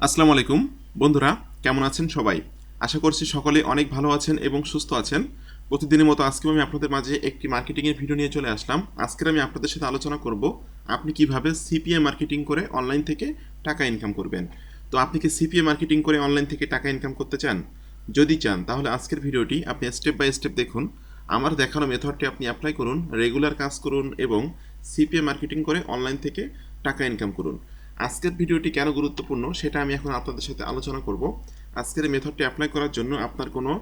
আসসালামু আলাইকুম বন্ধুরা, কেমন আছেন সবাই? আশা করছি সকলে অনেক ভালো আছেন এবং সুস্থ আছেন। প্রতিদিনের মতো আজকেও আমি আপনাদের মাঝে একটি মার্কেটিংয়ের ভিডিও নিয়ে চলে আসলাম। আজকের আমি আপনাদের সাথে আলোচনা করব আপনি কিভাবে সিপিএ মার্কেটিং করে অনলাইন থেকে টাকা ইনকাম করবেন। তো আপনি কি সিপিএ মার্কেটিং করে অনলাইন থেকে টাকা ইনকাম করতে চান? যদি চান তাহলে আজকের ভিডিওটি আপনি স্টেপ বাই স্টেপ দেখুন। আমার দেখানো মেথডটি আপনি অ্যাপ্লাই করুন, রেগুলার কাজ করুন এবং সিপিএ মার্কেটিং করে অনলাইন থেকে টাকা ইনকাম করুন। আজকের ভিডিওটি কেন গুরুত্বপূর্ণ সেটা আমি এখন আপনাদের সাথে আলোচনা করব। আজকের এই মেথডটি অ্যাপ্লাই করার জন্য আপনার কোনো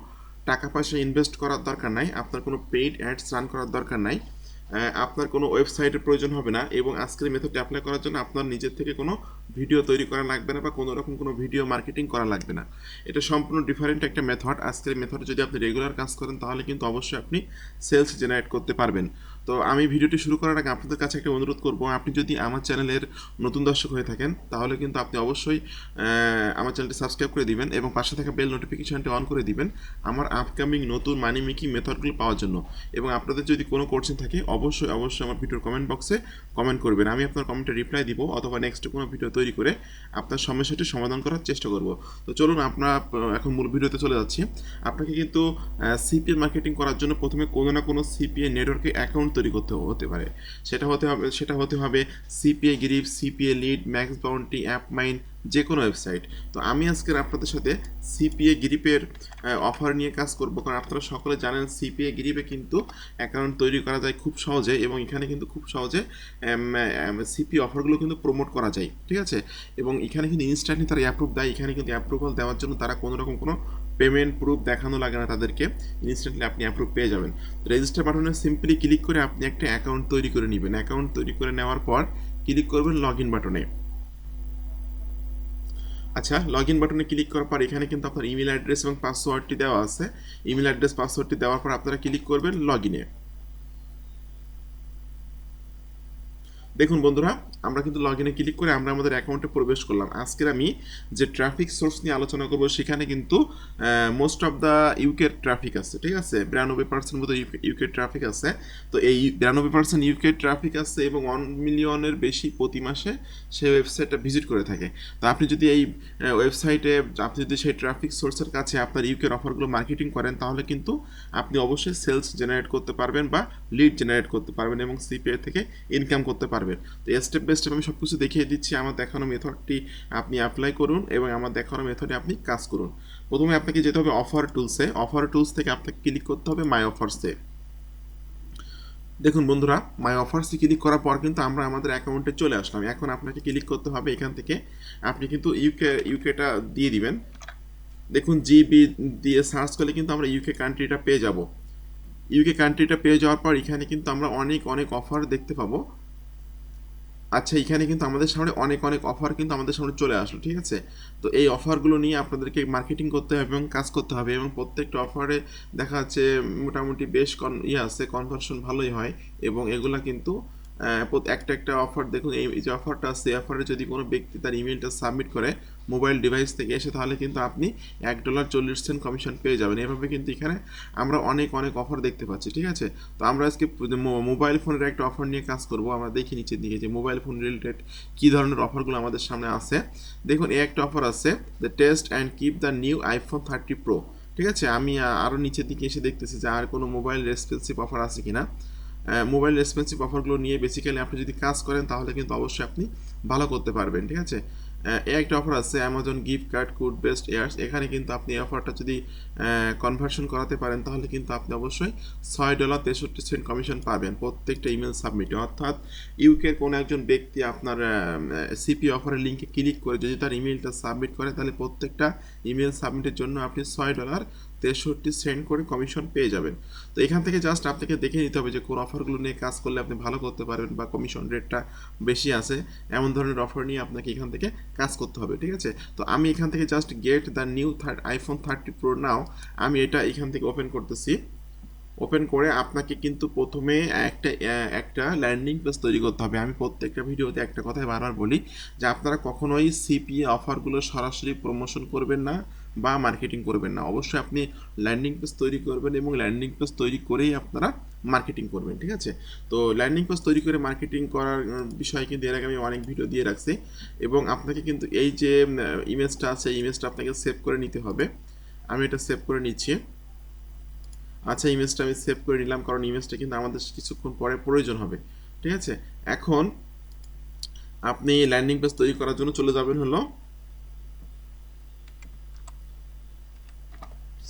টাকা পয়সা ইনভেস্ট করার দরকার নাই, আপনার কোনো পেইড অ্যাডস রান করার দরকার নাই, আপনার কোনো ওয়েবসাইটের প্রয়োজন হবে না এবং আজকের এই মেথডটি অ্যাপ্লাই করার জন্য আপনার নিজের থেকে কোনো ভিডিও তৈরি করা লাগবে না বা কোনো রকম কোনো ভিডিও মার্কেটিং করা লাগবে না। এটা সম্পূর্ণ ডিফারেন্ট একটা মেথড। আজকের মেথডে যদি আপনি রেগুলার কাজ করেন তাহলে কিন্তু অবশ্যই আপনি সেলস জেনারেট করতে পারবেন। তো আমি ভিডিওটি শুরু করার আগে আপনাদের কাছে একটা অনুরোধ করব, আপনি যদি আমার চ্যানেলের নতুন দর্শক হয়ে থাকেন তাহলে কিন্তু আপনি অবশ্যই আমার চ্যানেলটি সাবস্ক্রাইব করে দিবেন এবং পাশে থাকা বেল নোটিফিকেশনটি অন করে দিবেন আমার আপকামিং নতুন মানি মেকিং মেথডগুলো পাওয়ার জন্য। এবং আপনাদের যদি কোনো কোশ্চেন থাকে অবশ্যই আমার ভিডিওর কমেন্ট বক্সে কমেন্ট করবেন, আমি আপনার কমেন্টে রিপ্লাই দিব অথবা নেক্সট কোনো ভিডিও তৈরি করে আপনার সমস্যাটি সমাধান করার চেষ্টা করব। তো চলুন আমরা এখন মূল ভিডিওতে চলে যাচ্ছি। আপনাকে কিন্তু সিপিএ মার্কেটিং করার জন্য প্রথমে কোনো না কোনো সিপিএ নেটওয়ার্কে অ্যাকাউন্ট তৈরি করতে হতে পারে। সেটা হতে হবে CPA grip, CPA lead, max bounty, app mine, যে কোনো ওয়েবসাইট। তো আমি আজকের আপনাদের সাথে সিপিএ গ্রিপের অফার নিয়ে কাজ করব, কারণ আপনারা সকলে জানেন সিপিএ গ্রিপে কিন্তু অ্যাকাউন্ট তৈরি করা যায় খুব সহজে এবং এখানে কিন্তু খুব সহজে সিপি অফারগুলো কিন্তু প্রমোট করা যায়, ঠিক আছে। এবং এখানে কিন্তু ইনস্ট্যান্টলি তারা অ্যাপ্রুভ দেয়, এখানে কিন্তু অ্যাপ্রুভাল দেওয়ার জন্য তারা কোনো রকম কোনো পেমেন্ট প্রুফ দেখানো লাগে না তাদেরকে, ইনস্ট্যান্টলি আপনি অ্যাপ্রুভ পেয়ে যাবেন। রেজিস্টার বাটনে সিম্পলি ক্লিক করে আপনি একটা অ্যাকাউন্ট তৈরি করে নেবেন। অ্যাকাউন্ট তৈরি করে নেওয়ার পর ক্লিক করবেন লগ ইন বাটনে। আচ্ছা, লগ ইন বাটনে ক্লিক করার পর এখানে কিন্তু আপনার ইমেল অ্যাড্রেস এবং পাসওয়ার্ডটি দেওয়া আছে। ইমেল অ্যাড্রেস পাসওয়ার্ডটি দেওয়ার পর আপনারা ক্লিক করবেন লগ ইনে। দেখুন বন্ধুরা, আমরা কিন্তু লগ ইনে ক্লিক করে আমরা আমাদের অ্যাকাউন্টে প্রবেশ করলাম। আজকের আমি যে ট্রাফিক সোর্স নিয়ে আলোচনা করবো সেখানে কিন্তু most of the UK traffic আছে, ঠিক আছে। 92% মতো ইউকে ট্রাফিক আছে। তো এই 92% ইউকে ট্রাফিক আছে এবং 1 মিলিয়নের বেশি প্রতি মাসে সেই ওয়েবসাইটটা ভিজিট করে থাকে। তো আপনি যদি এই ওয়েবসাইটে আপনি যদি সেই ট্রাফিক সোর্সের কাছে আপনার ইউকের অফারগুলো মার্কেটিং করেন তাহলে কিন্তু আপনি অবশ্যই সেলস জেনারেট করতে পারবেন বা লিড জেনারেট করতে পারবেন এবং সিপিএ থেকে ইনকাম করতে পারবেন। তো স্টেপ বাই স্টেপ আমি সব কিছু দেখিয়ে দিচ্ছি। আমার দেখানো মেথডটি আপনি অ্যাপ্লাই করুন এবং আমার দেখানো মেথডে আপনি কাজ করুন। প্রথমে আপনাকে যেতে হবে অফার টুলসে। অফার টুলস থেকে আপনাকে ক্লিক করতে হবে মাই অফার্সে। দেখুন বন্ধুরা, মাই অফার্সে ক্লিক করার পর কিন্তু আমরা আমাদের অ্যাকাউন্টে চলে আসলাম। এখন আপনাকে ক্লিক করতে হবে এখান থেকে আপনি কিন্তু ইউকেটা দিয়ে দিবেন। দেখুন জিবি দিয়ে সার্চ করলে কিন্তু আমরা ইউকে কান্ট্রিটা পেয়ে যাব। ইউকে কান্ট্রিটা পেয়ে যাওয়ার পর এখানে কিন্তু আমরা অনেক অনেক অফার দেখতে পাবো। আচ্ছা, এখানে কিন্তু আমাদের সামনে অনেক অনেক অফার কিন্তু আমাদের সামনে চলে আসলো, ঠিক আছে। তো এই অফারগুলো নিয়ে আপনাদেরকে মার্কেটিং করতে হবে এবং কাজ করতে হবে এবং প্রত্যেকটা অফারে দেখা যাচ্ছে মোটামুটি বেশ আছে, কনভার্সন ভালোই হয় এবং এগুলা কিন্তু একটা একটা অফার দেখুন। এই যে অফারটা আছে, এই অফারে যদি কোনো ব্যক্তি তার ইমেলটা সাবমিট করে মোবাইল ডিভাইস থেকে এসে তাহলে কিন্তু আপনি $1.40 কমিশন পেয়ে যাবেন। এভাবে কিন্তু এখানে আমরা অনেক অনেক অফার দেখতে পাচ্ছি, ঠিক আছে। তো আমরা আজকে মোবাইল ফোনের একটা অফার নিয়ে কাজ করব। আমরা দেখি নিচের দিকে যে মোবাইল ফোন রিলেটেড কী ধরনের অফারগুলো আমাদের সামনে আছে। দেখুন এই একটা অফার আছে, the test and keep the new iPhone 30 Pro, ঠিক আছে। আমি আরও নিচের দিকে এসে দেখতেছি যে আর কোনো মোবাইল রেসপেন্সিভ অফার আছে কিনা। মোবাইল রেসপন্সিভ অফারগুলো নিয়ে বেসিক্যালি আপনি যদি কাজ করেন তাহলে কিন্তু অবশ্যই আপনি ভালো করতে পারবেন, ঠিক আছে। এই একটা অফার আছে Amazon gift card code best ears. এখানে কিন্তু আপনি এই অফারটা যদি কনভার্সন করাতে পারেন তাহলে কিন্তু আপনি অবশ্যই $6.63 কমিশন পাবেন প্রত্যেকটা ইমেল সাবমিটে। অর্থাৎ ইউকের কোনো একজন ব্যক্তি আপনার সিপি অফারের লিঙ্কে ক্লিক করে যদি তার ইমেলটা সাবমিট করে তাহলে প্রত্যেকটা ইমেল সাবমিটের জন্য আপনি $6.63 করে কমিশন পেয়ে যাবেন। তো এখান থেকে জাস্ট আপনাকে দেখে নিতে হবে যে কোন অফারগুলো নিয়ে কাজ করলে আপনি ভালো করতে পারবেন বা কমিশন রেটটা বেশি আছে, এমন ধরনের অফার নিয়ে আপনাকে এখান থেকে কাজ করতে হবে, ঠিক আছে। তো আমি এখান থেকে just get the new iPhone 30 Pro নাও, আমি এটা এখান থেকে ওপেন করতেছি। ওপেন করে আপনাকে কিন্তু প্রথমে একটা ল্যান্ডিং পেজ তৈরি করতে হবে। আমি প্রত্যেকটা ভিডিওতে একটা কথাই বারবার বলি যে আপনারা কখনোই সিপিএ অফারগুলো সরাসরি প্রমোশন করবেন না বা মার্কেটিং করবেন না। অবশ্যই আপনি ল্যান্ডিং পেজ তৈরি করবেন এবং ল্যান্ডিং পেজ তৈরি করেই আপনারা মার্কেটিং করবেন, ঠিক আছে? তো ল্যান্ডিং পেজ তৈরি করে মার্কেটিং করার বিষয়ে কিন্তু এর আগে আমি অনেক ভিডিও দিয়ে রাখছি, এবং আপনাকে কিন্তু এই যে ইমেজটা আছে এই ইমেজটা আপনাকে সেভ করে নিতে হবে। আমি এটা সেভ করে নিচ্ছি। আচ্ছা, ইমেজটা আমি সেভ করে নিলাম, কারণ ইমেজটা কিন্তু আমাদের কিছুক্ষণ পরে প্রয়োজন হবে, ঠিক আছে? এখন আপনি ল্যান্ডিং পেজ তৈরি করার জন্য চলে যাবেন হলো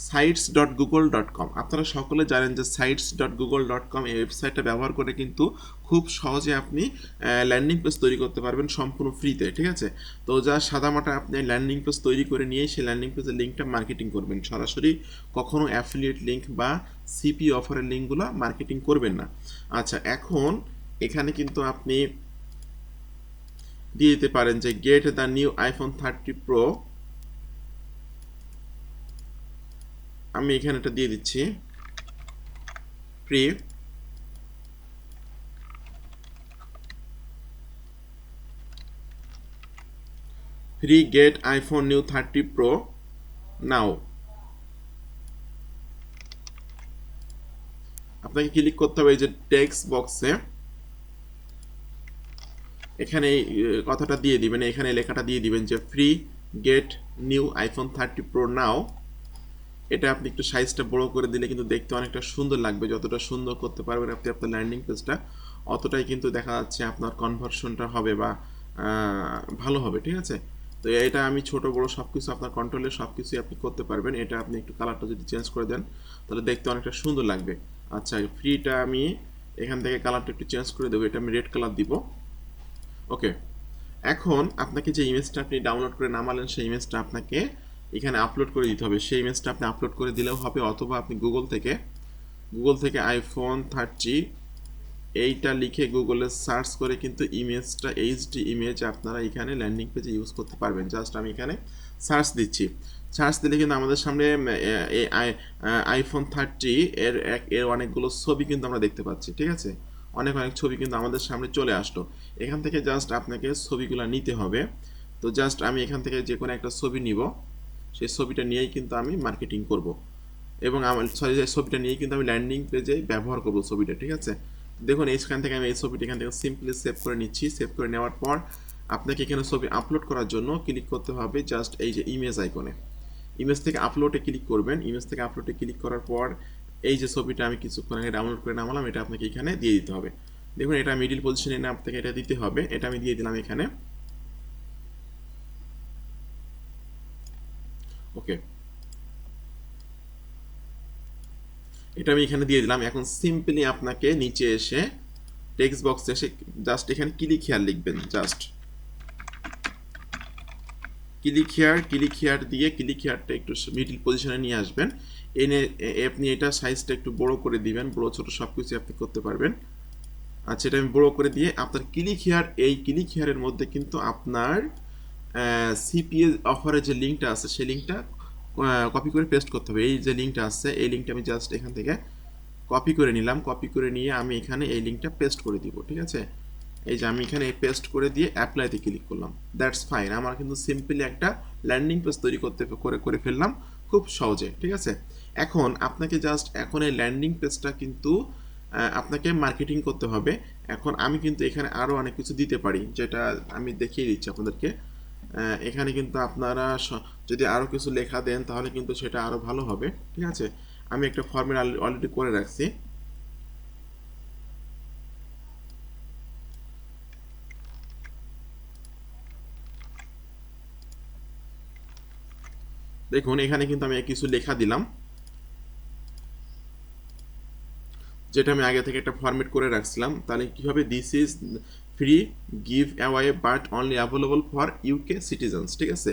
sites.google.com। আপনারা সকলে জানেন যে sites.google.com এই ওয়েবসাইটটা ব্যবহার করে কিন্তু খুব সহজে আপনি ল্যান্ডিং পেজ তৈরি করতে পারবেন সম্পূর্ণ ফ্রিতে, ঠিক আছে? তো যা সাদামাটা আপনি ল্যান্ডিং পেজ তৈরি করে নিয়ে সেই ল্যান্ডিং পেজের লিঙ্কটা মার্কেটিং করবেন, সরাসরি কখনো অ্যাফিলিয়েট লিঙ্ক বা সিপি অফারের লিঙ্কগুলো মার্কেটিং করবেন না। আচ্ছা, এখন এখানে কিন্তু আপনি দিয়ে দিতে পারেন যে get the new iPhone 30 pro. আমি এখানে এটা দিয়ে দিচ্ছি free. Free get iPhone new 30 pro now. আপনাকে ক্লিক করতে হবে এই যে টেক্সট বক্সে, এখানে এই কথাটা দিয়ে দিবেন, এখানে লেখাটা দিয়ে দিবেন যে free get new iPhone 30 pro now. এটা আপনি একটু সাইজটা বড় করে দিলে কিন্তু দেখতে অনেকটা সুন্দর লাগবে। যতটা সুন্দর করতে পারবেন আপনি আপনার ল্যান্ডিং পেজটা, অতটাই কিন্তু দেখা যাচ্ছে আপনার কনভার্সনটা হবে বা ভালো হবে, ঠিক আছে? তো এটা আমি ছোট বড় সব কিছু আপনার কন্ট্রোলে সব কিছুই আপনি করতে পারবেন। এটা আপনি একটু কালারটা যদি চেঞ্জ করে দেন তাহলে দেখতে অনেকটা সুন্দর লাগবে। আচ্ছা, ফ্রিটা আমি এখান থেকে কালারটা একটু চেঞ্জ করে দেবো, এটা আমি রেড কালার দিব। ওকে, এখন আপনাকে যে ইমেজটা আপনি ডাউনলোড করে নামালেন সেই ইমেজটা আপনাকে এখানে আপলোড করে দিতে হবে। সেই ইমেজটা আপনি আপলোড করে দিলেও হবে, অথবা আপনি গুগল থেকে আইফোন 30 এইটা লিখে গুগলে সার্চ করে কিন্তু ইমেজটা এইচডি ইমেজ আপনারা এখানে ল্যান্ডিং পেজে ইউজ করতে পারবেন। জাস্ট আমি এখানে সার্চ দিচ্ছি, সার্চ দিলে কিন্তু আমাদের সামনে এই আইফোন 30 এর অনেকগুলো ছবি কিন্তু আমরা দেখতে পাচ্ছি, ঠিক আছে? অনেক অনেক ছবি কিন্তু আমাদের সামনে চলে আসলো। এখান থেকে জাস্ট আপনাকে ছবিগুলো নিতে হবে। তো জাস্ট আমি এখান থেকে যে কোনো একটা ছবি নিব, সেই ছবিটা নিয়েই কিন্তু আমি মার্কেটিং করব, এবং আমার সরি যে ছবিটা নিয়েই কিন্তু আমি ল্যান্ডিং পেজে ব্যবহার করব ছবিটা, ঠিক আছে? দেখুন এইখান থেকে আমি এই ছবিটা এখান থেকে সিম্পলি সেভ করে নিচ্ছি। সেভ করে নেওয়ার পর আপনাকে এখানে ছবি আপলোড করার জন্য ক্লিক করতে হবে জাস্ট এই যে ইমেজ আইকনে। ইমেজ থেকে আপলোডে ক্লিক করবেন। ইমেজ থেকে আপলোডে ক্লিক করার পর এই যে ছবিটা আমি কিছুক্ষণ আগে ডাউনলোড করে নামালাম এটা আপনাকে এখানে দিয়ে দিতে হবে। দেখুন এটা মিডিল পজিশনে এনে আপনাকে এটা দিতে হবে। এটা আমি দিয়ে দিলাম এখানে। ওকে, এটা আমি এখানে দিয়ে দিলাম। এখন সিম্পলি আপনাকে নিচে এসে টেক্সট বক্সে এসে জাস্ট এখানে ক্লিক হিয়ার লিখবেন। জাস্ট ক্লিক হিয়ার দিয়ে ক্লিক হিয়ারটা একটু মিডল পজিশনে নিয়ে আসবেন। এনে আপনি এটা সাইজটা একটু বড় করে দিবেন, বড় ছোট সব কিছু আপনি করতে পারবেন। আচ্ছা, এটা আমি বড় করে দিয়ে আপনার ক্লিক হিয়ারের মধ্যে কিন্তু আপনার সিপিএ অফারের যে লিঙ্কটা আছে সেই লিঙ্কটা কপি করে পেস্ট করতে হবে। এই যে লিঙ্কটা আছে এই লিঙ্কটা আমি জাস্ট এখান থেকে কপি করে নিলাম। কপি করে নিয়ে আমি এখানে এই লিঙ্কটা পেস্ট করে দিব, ঠিক আছে? এই যে আমি এখানে পেস্ট করে দিয়ে অ্যাপ্লাইতে ক্লিক করলাম। দ্যাটস ফাইন, আমার কিন্তু সিম্পলি একটা ল্যান্ডিং পেজ তৈরি করে ফেললাম খুব সহজে, ঠিক আছে? এখন আপনাকে জাস্ট এখন এই ল্যান্ডিং পেজটা কিন্তু আপনাকে মার্কেটিং করতে হবে। এখন আমি কিন্তু এখানে আরও অনেক কিছু দিতে পারি, যেটা আমি দেখিয়ে দিচ্ছি আপনাদেরকে। এখানে কিন্তু আপনারা যদি আরও কিছু লেখা দেন তাহলে কিন্তু সেটা আরও ভালো হবে, ঠিক আছে? আমি একটা ফর্মেট অলরেডি করে রাখছি। দেখুন এখানে কিন্তু আমি কিছু লেখা দিলাম, যেটা আমি আগে থেকে একটা ফরম্যাট করে রাখছিলাম। তাহলে কি হবে, this is free give away but only available for UK citizens, ঠিক আছে?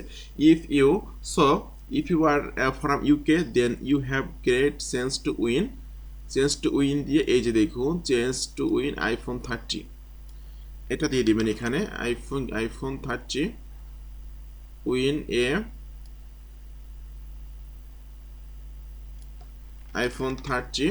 If you so if you are from UK then you have great change to win দিয়ে এই যে দেখুন চেঞ্জ টু উইন আইফোন 30 এটা দিয়ে দিবেন এখানে। আইফোন 30 উইন এ আইফোন 30।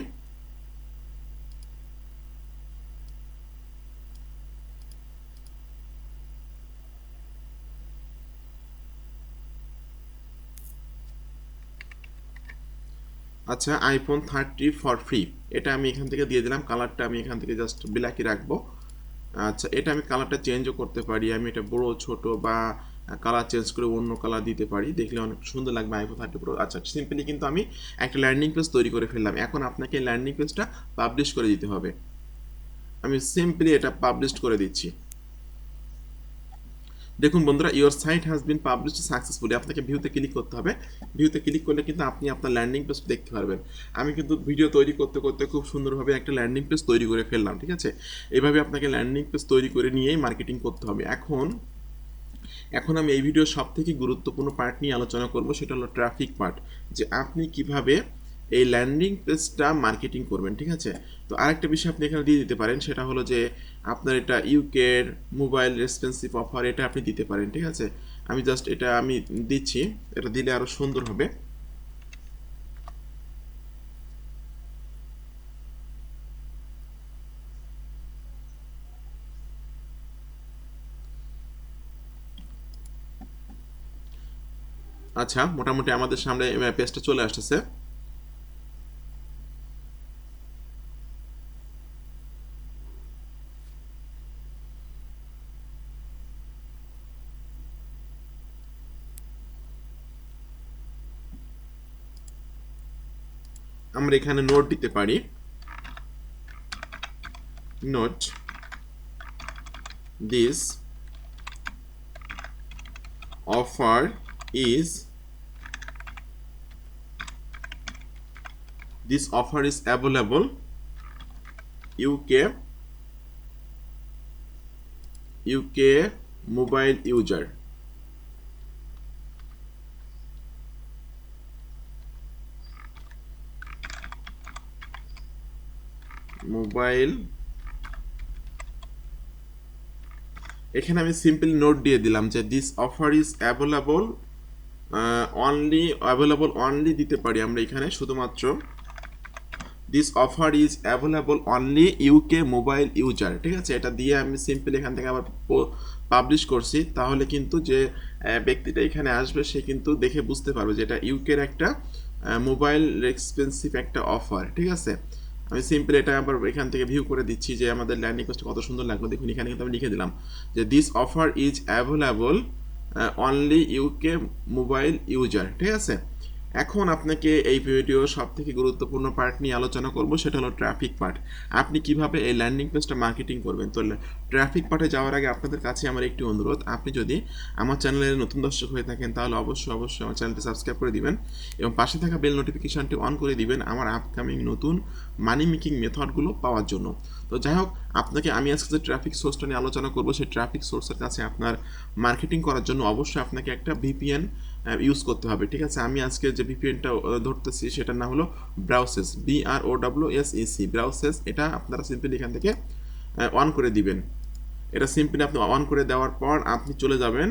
আচ্ছা, আইফোন 30 ফর ফ্রি, এটা আমি এখান থেকে দিয়ে দিলাম। কালারটা আমি এখান থেকে জাস্ট ব্ল্যাকই রাখবো। আচ্ছা, এটা আমি কালারটা চেঞ্জও করতে পারি, আমি এটা বড় ছোট বা কালার চেঞ্জ করে অন্য কালার দিতে পারি, দেখলে অনেক সুন্দর লাগবে আইফোন 30 প্রো। আচ্ছা, সিম্পলি কিন্তু আমি একটা ল্যান্ডিং পেজ তৈরি করে ফেললাম। এখন আপনাকে ল্যান্ডিং পেজটা পাবলিশ করে দিতে হবে। আমি সিম্পলি এটা পাবলিশ করে দিচ্ছি। দেখুন বন্ধুরা, your site has been published successfully. আপনাকে ভিউতে ক্লিক করতে হবে। ভিউতে ক্লিক করলে কিন্তু আপনি আপনার ল্যান্ডিং পেজ দেখতে পারবেন। আমি কিন্তু ভিডিও তৈরি করতে করতে খুব সুন্দরভাবে একটা ল্যান্ডিং পেজ তৈরি করে ফেললাম, ঠিক আছে। এভাবে আপনাকে ল্যান্ডিং পেজ তৈরি করে নিয়েই মার্কেটিং করতে হবে। এখন এখন আমি এই ভিডিওর সব থেকে গুরুত্বপূর্ণ পার্ট নিয়ে আলোচনা করব, সেটা হলো ট্রাফিক পার্ট, যে আপনি কিভাবে এই ল্যান্ডিং পেজটা মার্কেটিং করবেন, ঠিক আছে। তো আরেকটা বিষয় আপনি এখানে দিয়ে দিতে পারেন, সেটা হলো যে আপনার এটা ইউকের মোবাইল রেসপন্সিভ অফার, এটা আপনি দিতে পারেন, ঠিক আছে। আমি জাস্ট এটা আমি দিচ্ছি, এটা দিলে আরও সুন্দর হবে। আচ্ছা, মোটামুটি আমাদের সামনে পেজটা চলে আসতেছে। আমরা এখানে নোট দিতে পারি, note this offer is available UK mobile user. Mobile, এখানে আমি সিম্পল নোট দিয়ে দিলাম যে this offer is available only দিতে পারি আমরা এখানে শুধুমাত্র this offer is available only UK mobile user, ঠিক আছে। এটা দিয়ে আমি সিম্পল এখান থেকে আবার পাবলিশ করছি, তাহলে কিন্তু যে ব্যক্তিটা এখানে আসবে সে কিন্তু দেখে বুঝতে পারবে যে এটা ইউকের একটা মোবাইল এক্সপেন্সিভ একটা অফার, ঠিক আছে। আমি সিম্পল এটা আবার এখান থেকে ভিউ করে দিচ্ছি যে আমাদের ল্যান্ডিং পেজটা কত সুন্দর লাগলো। দেখুন এখানে কিন্তু আমি লিখে দিলাম যে this offer is available only UK mobile user, ঠিক আছে। এখন আপনাকে এই ভিডিও সব থেকে গুরুত্বপূর্ণ পার্ট নিয়ে আলোচনা করব, সেটা হলো ট্রাফিক পার্ট। আপনি কিভাবে এই ল্যান্ডিং পেজটা মার্কেটিং করবেন। তো ট্রাফিক পার্টে যাওয়ার আগে আপনাদের কাছে আমার একটি অনুরোধ, আপনি যদি আমার চ্যানেলের নতুন দর্শক হয়ে থাকেন তাহলে অবশ্যই আমার চ্যানেলটি সাবস্ক্রাইব করে দিবেন এবং পাশে থাকা বেল নোটিফিকেশনটি অন করে দিবেন আমার আপকামিং নতুন মানি মেকিং মেথডগুলো পাওয়ার জন্য। তো যাই হোক, আপনাকে আমি আজকে যে ট্রাফিক সোর্সটা নিয়ে আলোচনা করবো, সেই ট্রাফিক সোর্সের কাছে আপনার মার্কেটিং করার জন্য অবশ্যই আপনাকে একটা ভিপিএন ইউজ করতে হবে, ঠিক আছে। আমি আজকে যে ভিপিএনটা ধরতেছি সেটার নাম হলো ব্রাউসেস, BROWSEC, ব্রাউসেস। এটা আপনারা সিম্পলি এখান থেকে অন করে দিবেন। এটা সিম্পলি আপনি অন করে দেওয়ার পর আপনি চলে যাবেন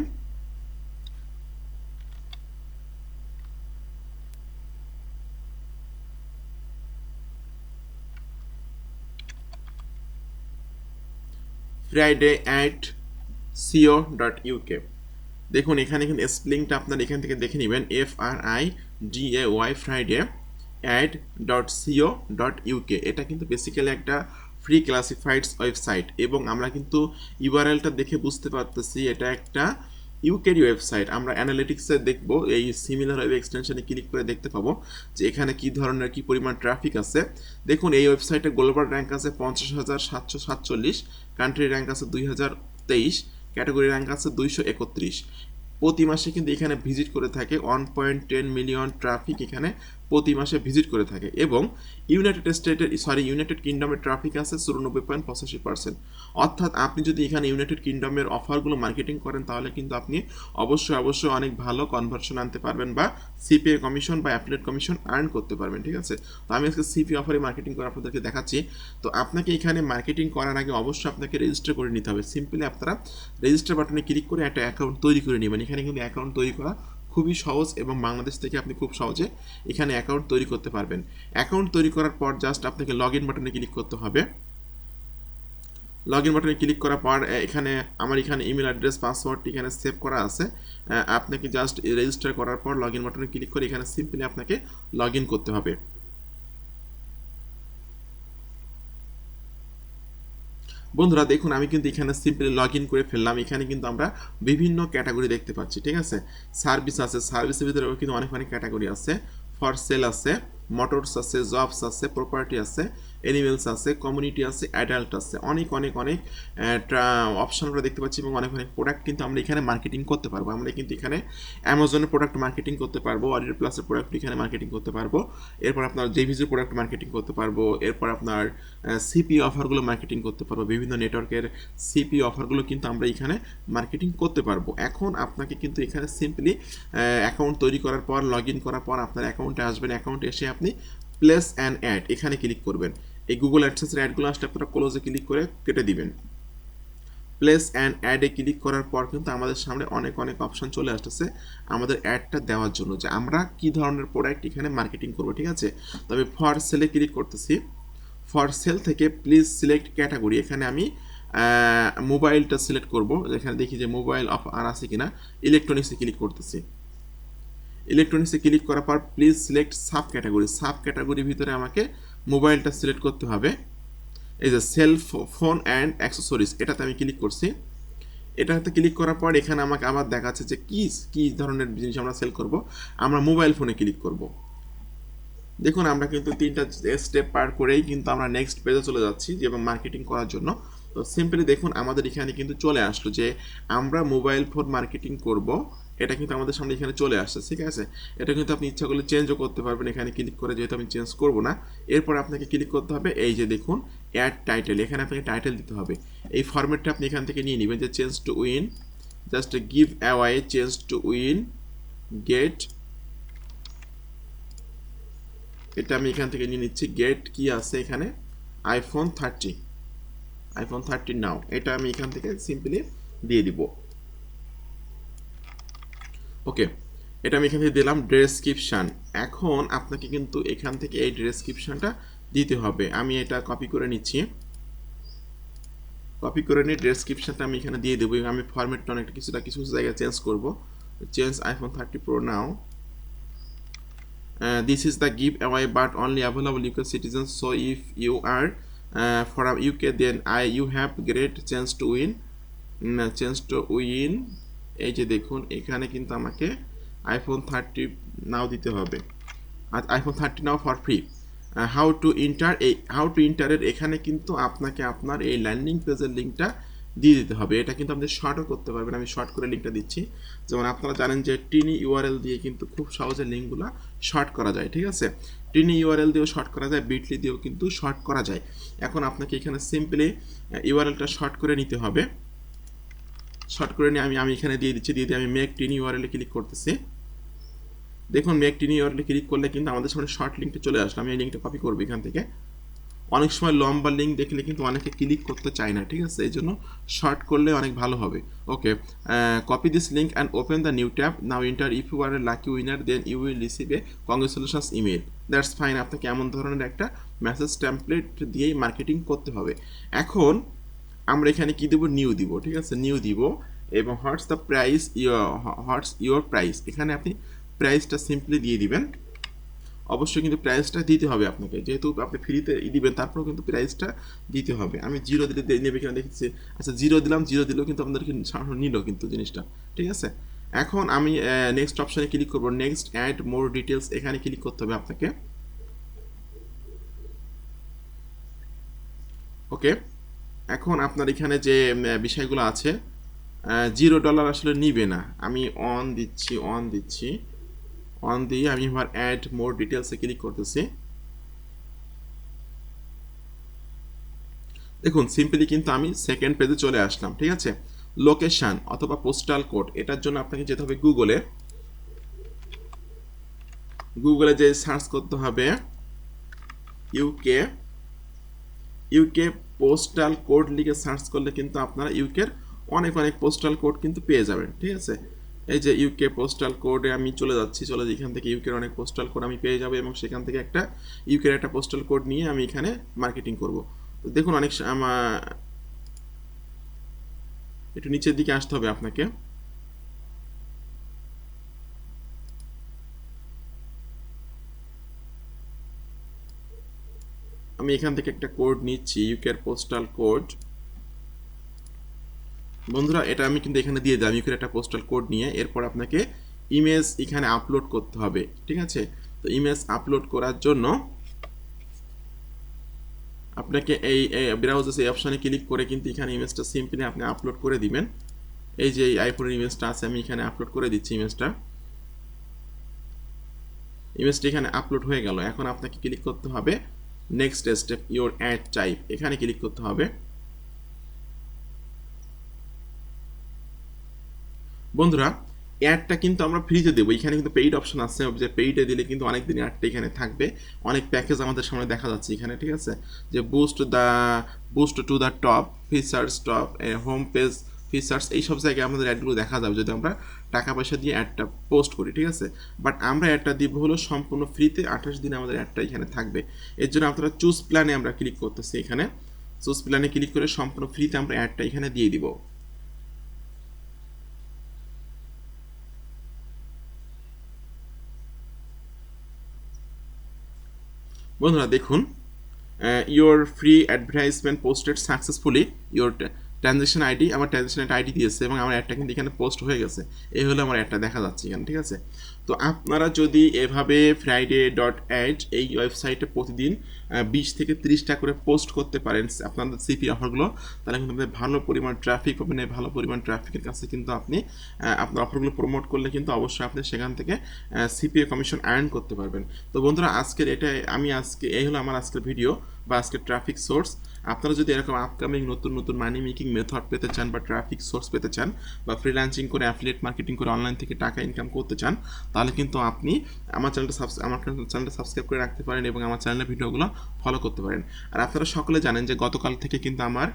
friday@co.uk। দেখুন এখানে কিন্তু স্পেলিংটা আপনার এখান থেকে দেখে নেবেন, FRIDAY, friday@co.uk। এটা কিন্তু বেসিক্যালি একটা ফ্রি ক্লাসিফাইডস ওয়েবসাইট এবং আমরা কিন্তু ইউআরএলটা দেখে বুঝতে পারতেছি এটা একটা ইউকের ওয়েবসাইট। আমরা অ্যানালিটিক্সে দেখব, এই সিমিলার ওয়েব এক্সটেনশনে ক্লিক করে দেখতে পাবো যে এখানে কি ধরনের কি পরিমাণ ট্রাফিক আছে। দেখুন এই ওয়েবসাইটে গ্লোবাল র্যাঙ্ক আছে 50,747, কান্ট্রি র্যাঙ্ক আছে 2023, ক্যাটাগরি র্যাঙ্ক আছে 231। প্রতি মাসে কিন্তু এখানে ভিজিট করে থাকে 1.10 মিলিয়ন ট্রাফিক এখানে প্রতি মাসে ভিজিট করে থাকে এবং ইউনাইটেড কিংডমের ট্রাফিক আছে 94.85%। অর্থাৎ আপনি যদি এখানে ইউনাইটেড কিংডমের অফারগুলো মার্কেটিং করেন তাহলে কিন্তু আপনি অবশ্যই অনেক ভালো কনভার্সন আনতে পারবেন বা সিপিএ কমিশন বা অ্যাফিলিয়েট কমিশন আর্ন করতে পারবেন, ঠিক আছে। তো আমি আজকে সিপি অফারে মার্কেটিং করে আপনাদেরকে দেখাচ্ছি। তো আপনাকে এখানে মার্কেটিং করার আগে অবশ্যই আপনাকে রেজিস্টার করে নিতে হবে। সিম্পলি আপনারা রেজিস্টার বাটনে ক্লিক করে একটা অ্যাকাউন্ট তৈরি করে নেবেন। এখানে কিন্তু অ্যাকাউন্ট তৈরি করা খুবই সহজ এবং বাংলাদেশ থেকে আপনি খুব সহজে এখানে অ্যাকাউন্ট তৈরি করতে পারবেন। অ্যাকাউন্ট তৈরি করার পর জাস্ট আপনাকে লগ ইন বাটনে ক্লিক করতে হবে। লগ ইন বাটনে ক্লিক করার পর এখানে আমার এখানে ইমেল অ্যাড্রেস পাসওয়ার্ডটি এখানে সেভ করা আছে। আপনাকে জাস্ট রেজিস্টার করার পর লগ ইন বাটনে ক্লিক করে এখানে সিম্পলি আপনাকে লগ ইন করতে হবে। বন্ধুরা দেখুন আমি কিন্তু এখানে সিম্পলি লগ ইন করে ফেললাম। এখানে কিন্তু আমরা বিভিন্ন ক্যাটাগরি দেখতে পাচ্ছি, ঠিক আছে। সার্ভিস আছে, সার্ভিসের ভিতরে কিন্তু অনেক অনেক ক্যাটাগরি আছে। ফর সেল আছে, মোটরস আছে, জবস আছে, প্রপার্টি আছে, এনিমেলস আছে, কমিউনিটি আছে, অ্যাডাল্ট আছে, অনেক অনেক অনেক অপশন আমরা দেখতে পাচ্ছি এবং অনেক অনেক প্রোডাক্ট কিন্তু আমরা এখানে মার্কেটিং করতে পারবো। আমরা কিন্তু এখানে অ্যামাজনের প্রোডাক্ট মার্কেটিং করতে পারবো, অডিট প্লাসের প্রোডাক্ট এখানে মার্কেটিং করতে পারবো, এরপর আপনার জেভিজের প্রোডাক্ট মার্কেটিং করতে পারবো, এরপর আপনার সিপি অফারগুলো মার্কেটিং করতে পারবো, বিভিন্ন নেটওয়ার্কের সিপি অফারগুলো কিন্তু আমরা এখানে মার্কেটিং করতে পারবো। এখন আপনাকে কিন্তু এখানে সিম্পলি অ্যাকাউন্ট তৈরি করার পর, লগ ইন করার পর আপনার অ্যাকাউন্টে আসবেন। অ্যাকাউন্টে এসে আপনি প্লেস অ্যান অ্যাড এখানে ক্লিক করবেন। এই গুগল অ্যাডসেন্সের অ্যাডগুলো আসলে আপনারা ক্লোজে ক্লিক করে কেটে দিবেন। প্লেস অ্যান্ড অ্যাডে ক্লিক করার পর কিন্তু আমাদের সামনে অনেক অনেক অপশন চলে আসতেছে আমাদের অ্যাডটা দেওয়ার জন্য, যে আমরা কি ধরনের প্রোডাক্ট এখানে মার্কেটিং করবো, ঠিক আছে। তবে ফর সেলে ক্লিক করতেছি। ফর সেল থেকে প্লিজ সিলেক্ট ক্যাটাগরি, এখানে আমি মোবাইলটা সিলেক্ট করব। এখানে দেখি যে মোবাইল অফ আর আছে কিনা। ইলেকট্রনিক্সে ক্লিক করতেছি। ইলেকট্রনিক্সে ক্লিক করার পর please select sub category, sub ক্যাটাগরির ভিতরে আমাকে মোবাইলটা সিলেক্ট করতে হবে। এই যে সেল ফোন অ্যান্ড অ্যাক্সেসরিজ, এটাতে আমি ক্লিক করছি। এটাতে ক্লিক করার পর এখানে আমাকে আবার দেখাচ্ছে যে কি ধরনের জিনিস আমরা সেল করব। আমরা মোবাইল ফোনে ক্লিক করব। দেখুন আমরা কিন্তু 3টা স্টেপ পার করেই কিন্তু আমরা নেক্সট পেজে চলে যাচ্ছি যেমন মার্কেটিং করার জন্য। তো সিম্পলি দেখুন আমাদের এখানে কিন্তু চলে আসলো যে আমরা মোবাইল ফোন মার্কেটিং করব, এটা কিন্তু আমাদের সামনে এখানে চলে আসছে, ঠিক আছে। এটা কিন্তু আপনি ইচ্ছা করলে চেঞ্জও করতে পারবেন এখানে ক্লিক করে, যেহেতু আমি চেঞ্জ করব না। এরপর আপনাকে ক্লিক করতে হবে এই যে দেখুন অ্যাড টাইটেল, এখানে আপনাকে টাইটেল দিতে হবে। এই ফরম্যাটটা আপনি এখান থেকে নিয়ে নেবেন, যে change to win, just give away, change to win, get, এটা আমি এখান থেকে নিয়ে নিচ্ছি। গেট কি আছে এখানে, আইফোন 13 নাও, এটা আমি এখান থেকে সিম্পলি দিয়ে দিব। ওকে, এটা আমি এখান থেকে দিলাম। ডেসক্রিপশান, এখন আপনাকে কিন্তু এখান থেকে এই ডেসক্রিপশানটা দিতে হবে। আমি এটা কপি করে নিচ্ছি। কপি করে নিয়ে ডেসক্রিপশানটা আমি এখানে দিয়ে দেবো এবং আমি ফরম্যাটটা অনেকটা কিছু জায়গায় চেঞ্জ করব। Change iPhone 30 Pro now. This is the giveaway but only available UK citizens, so if you are from UK then you have great chance to win. এই যে দেখুন এখানে কিন্তু আমাকে আইফোন 30 নাও দিতে হবে, আর iPhone 30 now for free. How to ইন্টারের এখানে কিন্তু আপনাকে আপনার এই ল্যান্ডিং পেজের লিঙ্কটা দিয়ে দিতে হবে। এটা কিন্তু আপনি শর্টও করতে পারবেন, আমি শর্ট করে লিঙ্কটা দিচ্ছি। যেমন আপনারা জানেন যে টিনি ইউআরএল দিয়ে কিন্তু খুব সহজে লিঙ্কগুলো শর্ট করা যায়, ঠিক আছে। টিনি ইউআরএল দিয়েও শর্ট করা যায়, বিটলি দিয়েও কিন্তু শর্ট করা যায়। এখন আপনাকে এখানে সিম্পলি ইউআরএলটা শর্ট করে নিতে হবে। শর্ট করে নিয়ে আমি এখানে দিয়ে দিচ্ছি। দিয়ে আমি মেক টিনি ইউআরএলে ক্লিক করতেছি। দেখুন মেক টিনি ইউআরএলে ক্লিক করলে কিন্তু আমাদের সামনে শর্ট লিঙ্কটা চলে আসলো। আমি এই লিঙ্কটা কপি করবো এখান থেকে। অনেক সময় লম্বা লিঙ্ক দেখলে কিন্তু অনেকে ক্লিক করতে চায় না, ঠিক আছে। এই জন্য শর্ট করলে অনেক ভালো হবে। Okay, copy this link and open the new tab now enter if you are a lucky winner then you will receive a congratulations email. That's fine, আপনাকে এমন ধরনের একটা মেসেজ টেমপ্লেট দিয়েই মার্কেটিং করতে হবে। এখন আমরা এখানে কি দেবো, নিউ দিব, ঠিক আছে। নিউ দিব এবং হোয়াটস ইউর প্রাইস, এখানে আপনি প্রাইসটা সিম্পলি দিয়ে দিবেন। অবশ্যই কিন্তু প্রাইসটা দিতে হবে আপনাকে, যেহেতু আপনি ফ্রিতে দিবেন তারপরেও কিন্তু প্রাইসটা দিতে হবে। আমি 0 দিলে নেবে কিনা দেখছি। আচ্ছা 0 দিলাম, 0 দিলেও কিন্তু আপনাদেরকে নিল কিন্তু জিনিসটা, ঠিক আছে। এখন আমি নেক্সট অপশানে ক্লিক করবো, নেক্সট অ্যাড মোর ডিটেলস, এখানে ক্লিক করতে হবে আপনাকে। ওকে, এখন আপনার এখানে যে বিষয়গুলো আছে, $0 আসলে নিবে না। আমি অন দিয়ে আমি এবার অ্যাড মোর ডিটেলসে ক্লিক করতেছি। দেখুন সিম্পলি কিন্তু আমি সেকেন্ড পেজে চলে আসলাম, ঠিক আছে। লোকেশান অথবা পোস্টাল কোড, এটার জন্য আপনাকে যেতে হবে গুগলে যে সার্চ করতে হবে ইউকে পোস্টাল কোড লিখে সার্চ করলে কিন্তু আপনারা ইউকের অনেক পোস্টাল কোড কিন্তু পেয়ে যাবেন, ঠিক আছে। এই যে ইউকে পোস্টাল কোডে আমি চলে যাচ্ছি, এখান থেকে ইউকের অনেক পোস্টাল কোড আমি পেয়ে যাবো এবং সেখান থেকে ইউকের একটা পোস্টাল কোড নিয়ে আমি এখানে মার্কেটিং করব। তো দেখুন একটু নিচের দিকে আসতে হবে আপনাকে। আমি এখান থেকে একটা কোড নিচ্ছি, ইউকের পোস্টাল কোড। বন্ধুরা এটা আমি কিন্তু এখানে দিয়ে দিই, আমি এখানে একটা পোস্টাল কোড নিয়ে এরপর আপনাকে ইমেজ এখানে আপলোড করতে হবে, ঠিক আছে। তো ইমেজ আপলোড করার জন্য আপনাকে এই ব্রাউজার্স এই অপশানে ক্লিক করে কিন্তু এখানে ইমেজটা সিম্পলি আপনি আপলোড করে দিবেন। এই যে এই আইফোনের ইমেজটা আছে আমি এখানে আপলোড করে দিচ্ছি ইমেজটা এখানে আপলোড হয়ে গেল। এখন আপনাকে ক্লিক করতে হবে next step your ad type, এখানে ক্লিক করতে হবে। বন্ধুরা অ্যাডটা কিন্তু আমরা ফ্রিতে দেবো, এখানে কিন্তু পেইড অপশন আছে, যে পেইডে দিলে কিন্তু অনেক দিন অ্যাডটা এখানে থাকবে, অনেক প্যাকেজ আমাদের সামনে দেখা যাচ্ছে এখানে, ঠিক আছে। যে boost to the top features, top home page features, এইসব জায়গায় আমাদের অ্যাডগুলো দেখা যাবে যদি আমরা টাকা পয়সা দিয়ে অ্যাডটা পোস্ট করি, ঠিক আছে। বাট আমরা অ্যাডটা দিব হলো সম্পূর্ণ ফ্রিতে, 28 দিন আমাদের অ্যাডটা এখানে থাকবে। এর জন্য আপনারা চুজ প্ল্যানে আমরা ক্লিক করতেছি, এখানে চুজ প্ল্যানে ক্লিক করে সম্পূর্ণ ফ্রিতে আমরা অ্যাডটা এখানে দিয়ে দিব। বন্ধুরা দেখুন, your free advertisement posted successfully, your transaction ID, আমার ট্রানজ্যাকশন আইডি দিয়েছে এবং আমার অ্যাডটা কিন্তু এখানে পোস্ট হয়ে গেছে। এই হলো আমার অ্যাডটা দেখা যাচ্ছে এখানে, ঠিক আছে। তো আপনারা যদি এভাবে friday.ad এই ওয়েবসাইটে প্রতিদিন 20 থেকে 30টা করে পোস্ট করতে পারেন আপনাদের সিপি অফারগুলো, তাহলে কিন্তু আপনাদের ভালো পরিমাণ ট্রাফিক পাবেন। এই ভালো পরিমাণ ট্রাফিকের কাছে কিন্তু আপনি আপনার অফারগুলো প্রমোট করলে কিন্তু অবশ্যই আপনি সেখান থেকে সিপিএ কমিশন আর্ন করতে পারবেন। তো বন্ধুরা আজকের এই হলো আমার আজকের ভিডিও বা আজকের ট্রাফিক সোর্স। আপনারা যদি এরকম আপকামিং নতুন নতুন মানি মেকিং মেথড পেতে চান বা ট্রাফিক সোর্স পেতে চান বা ফ্রিল্যান্সিং করে অ্যাফিলিয়েট মার্কেটিং করে অনলাইন থেকে টাকা ইনকাম করতে চান, তাহলে কিন্তু আপনি আমার চ্যানেলটা সাবস্ক্রাইব করে রাখতে পারেন এবং আমার চ্যানেলের ভিডিওগুলো ফলো করতে পারেন। আর আপনারা সকলে জানেন যে গতকাল থেকে কিন্তু আমার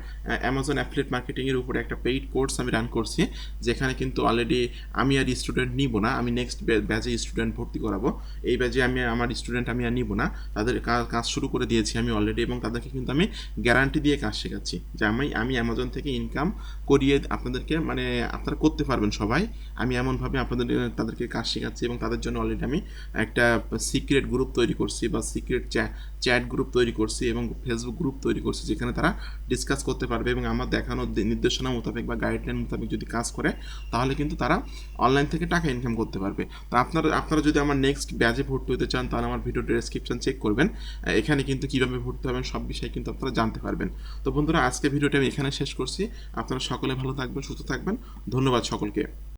অ্যামাজন অ্যাফিলিয়েট মার্কেটিংয়ের উপরে একটা পেইড কোর্স আমি রান করছি, যেখানে কিন্তু অলরেডি আমি আর স্টুডেন্ট নিব না, আমি নেক্সট ব্যাচে স্টুডেন্ট ভর্তি করাবো। এই ব্যাচে আমার স্টুডেন্ট আমি আর নিব না, তাদের কাজ শুরু করে দিয়েছি আমি অলরেডি, এবং তাদেরকে কিন্তু আমি গ্যারান্টি দিয়ে কাজ শেখাচ্ছি যে আমি অ্যামাজন থেকে ইনকাম করিয়ে আপনাদেরকে, মানে আপনারা করতে পারবেন সবাই। আমি এমনভাবে তাদেরকে কাজ শেখাচ্ছি এবং তাদের জন্য অলরেডি আমি একটা সিক্রেট গ্রুপ তৈরি করছি বা সিক্রেট চ্যাট গ্রুপ তৈরি করছি এবং ফেসবুক গ্রুপ তৈরি করছি, যেখানে তারা ডিসকাস করতে পারবে এবং আমার দেখানো নির্দেশনা মোতাবেক বা গাইডলাইন মোতাবেক যদি কাজ করে, তাহলে কিন্তু তারা অনলাইন থেকে টাকা ইনকাম করতে পারবে। তো আপনারা যদি আমার নেক্সট ব্যাচে ভর্তি হতে চান, তাহলে আমার ভিডিও ডেসক্রিপশন চেক করবেন, এখানে কিন্তু কীভাবে ভর্তি হবেন সব বিষয়ে কিন্তু আপনারা জানতে পারবেন। তো বন্ধুরা আজকে ভিডিওটা আমি এখানে শেষ করছি। আপনারা সকলে ভালো থাকবেন, সুস্থ থাকবেন। ধন্যবাদ সকলকে।